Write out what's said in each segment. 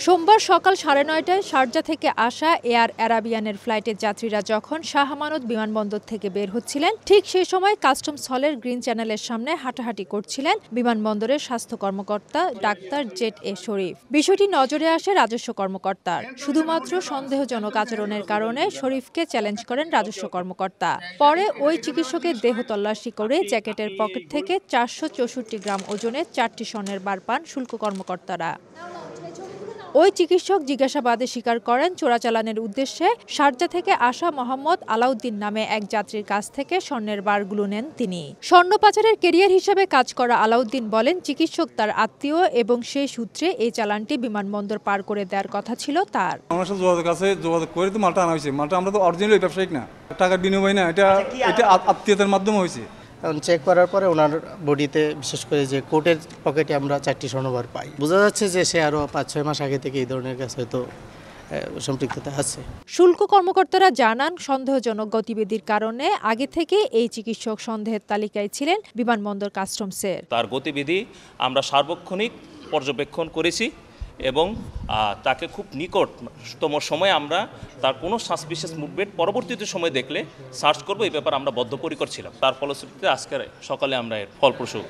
সোমবার সকাল ৯:৩০টায় শারজা থেকে আসা এয়ার অ্যারাবিয়ানের ফ্লাইটের যাত্রীরা যখন শাহ আমানত বিমানবন্দর থেকে বের হচ্ছিলেন, ঠিক সেই সময় কাস্টমস হলের গ্রিন চ্যানেলের সামনে হাঁটাহাঁটি করছিলেন বিমানবন্দরের স্বাস্থ্য কর্মকর্তা ডাক্তার জেড এ শরীফ। বিষয়টি নজরে আসে রাজস্ব কর্মকর্তার। শুধুমাত্র সন্দেহজনক আচরণের কারণে শরীফকে চ্যালেঞ্জ করেন রাজস্ব কর্মকর্তা। পরে ওই চিকিৎসকের দেহ তল্লাশি করে জ্যাকেটের পকেট থেকে ৪৬৪ গ্রাম ওজনের ৪টি স্বর্ণের বার পান শুল্ক কর্মকর্তারা। ওই চিকিৎসক জিজ্ঞাসাবাদে স্বীকার করেন চোরাচালানের উদ্দেশ্যে শারজা থেকে আসা মোহাম্মদ আলাউদ্দিন নামে এক যাত্রীর কাছ থেকে স্বর্ণের বারগুলো নেন তিনি। স্বর্ণ পাচারের ক্যারিয়ার হিসেবে কাজ করা আলাউদ্দিন বলেন, চিকিৎসক তার আত্মীয় এবং সেই সূত্রে এই চালানটি বিমানবন্দর পার করে দেওয়ার কথা ছিল তার। আমার সাথে যোগাযোগ করে তো মালটা আনা হয়েছে। মালটা আমরা তো অরিজিনাল ব্যবসায়িক না, টাকার বিনিময় না, এটা আত্মীয়তার মাধ্যমে হয়েছে। এখন চেক করার পরে ওনার বডিতে বিশেষ করে যে কোটের পকেটে আমরা 4টি স্বর্ণবার পাই। বোঝা যাচ্ছে যে সে আরও ৫-৬ মাস আগে থেকে এই ধরনের কাজ হয়তো সম্পৃক্ততা আছে। শুল্ক কর্মকর্তারা জানান, সন্দেহজনক গতিবিধির কারণে আগে থেকে এই চিকিৎসক সন্দেহের তালিকায় ছিলেন বিমানবন্দর কাস্টমসের। তার গতিবিধি আমরা সার্বক্ষণিক পর্যবেক্ষণ করেছি এবং তাকে খুব নিকটতম সময়ে আমরা তার কোনো সাসপিশিয়াস মুভমেন্ট পরবর্তীতে সময় দেখলে সার্চ করব, এই ব্যাপারে আমরা বদ্ধপরিকর ছিলাম। তার ফলশ্রুতিতে আজকের সকালে আমরা এর ফলপ্রসূ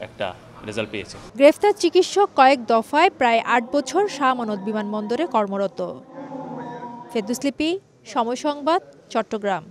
একটা রেজাল্ট পেয়েছি। গ্রেফতার চিকিৎসক কয়েক দফায় প্রায় ৮ বছর শাহ আমানত বিমানবন্দরে কর্মরত। ফেরদৌস লিপি, সময় সংবাদ, চট্টগ্রাম।